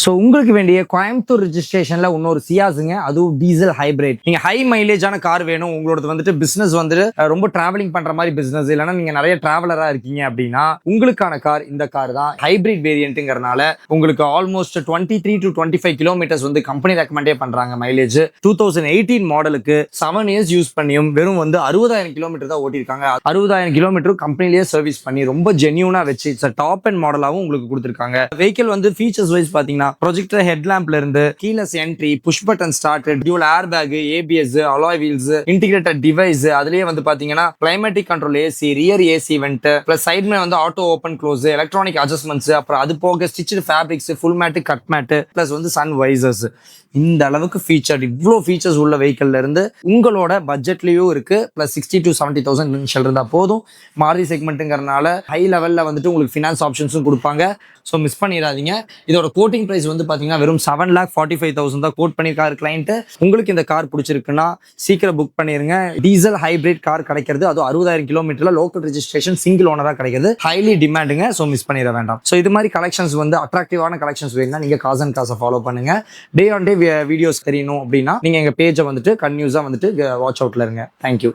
So உங்களுக்கு வேண்டிய கோயம்புத்தூர் ரெஜிஸ்ட்ரேஷன்ல இன்னொரு சியாஸுங்க, அதுவும் டீசல் ஹைபிரிட். நீங்க ஹை மைலேஜான கார் வேணும், உங்களோட வந்துட்டு பிசினஸ் வந்துட்டு ரொம்ப டிராவலிங் பண்ற மாதிரி பிசினஸ், இல்லைன்னா நீங்க நிறைய டிராவலரா இருக்கீங்க அப்படின்னா உங்களுக்கான கார் இந்த கார் தான். ஹைபிரிட் வேரியன்ட்ங்கிறனால உங்களுக்கு ஆல்மோஸ்ட் 23 to 25 கிலோமீட்டர்ஸ் வந்து கம்பெனி ரெக்கமெண்டே பண்றாங்க மைலேஜ். 2018 மாடலுக்கு 7 இயர்ஸ் யூஸ் பண்ணியும் வெறும் வந்து 60,000 கிலோமீட்டர் தான் ஓட்டிருக்காங்க. 60,000 கிலோமீட்டர் கம்பெனிலேயே சர்வீஸ் பண்ணி ரொம்ப ஜென்யூனா வச்சு டாப் அண்ட் மாடலாவும் உங்களுக்கு கொடுத்துருக்காங்க. வெஹிக்கிள் வந்து ஃபீச்சர்ஸ் வைஸ் பாத்தீங்கன்னா ப்ரொஜெக்டர் ஹெட்லாம்ப்ல இருந்து keyless entry, push button start, dual air bag, ABS, alloy wheels, integrated device, அதுலயே வந்து பாத்தீங்கன்னா climatic control AC, rear AC vent, plus சைட்மே வந்து auto open close, electronic adjustments, அப்புறம் அது போக stitched fabrics, full mat, cut mat, plus வந்து sun visors. இந்த அளவுக்கு ஃபீச்சர், இவ்வளோ ஃபீச்சர்ஸ் உள்ள வெஹிக்கிள்ல இருந்து உங்களோட பட்ஜெட்லயும் இருக்கு. பிளஸ் 60 to 70,000 இனிஷியல் இருந்தா போதும். மாருதி செக்மெண்ட்டுங்கிறனால ஹை லெவல்ல வந்துட்டு உங்களுக்கு ஃபினான்ஸ் ஆப்ஷன்ஸும் கொடுப்பாங்க. ஸோ மிஸ் பண்ணிடாதீங்க. இதோட கோட்டிங் பிரைஸ் வந்து பாத்தீங்கன்னா வெறும் 7,45,000 தான் கோட் பண்ணிருக்காரு கிளைண்ட். உங்களுக்கு இந்த கார் பிடிச்சிருக்குன்னா சீக்கிரம் புக் பண்ணிருங்க. டீசல் ஹைபிரிட் கார் கிடைக்கிறது, அதுவும் 60,000 கிலோமீட்டர்ல லோக்கல் ரெஜிஸ்ட்ரேஷன், சிங்கிள் ஓனரா கிடைக்கிறது, ஹைலி டிமாண்டுங்க. ஸோ மிஸ் பண்ணிட வேண்டாம். ஸோ இது மாதிரி கலெக்ஷன்ஸ் வந்து அட்ராக்டிவான கலெக்ஷன்ஸ் வேணும்னா நீங்க காஸ் அண்ட் காசை ஃபாலோ பண்ணுங்க. டே ஆன் டே வீடியோஸ் தெரியணும் அப்படின்னா நீங்க எங்க பேஜை வந்துட்டு கன்யூஸா வந்துட்டு வாட்ச் அவுட்ல இருங்க. தேங்க்யூ.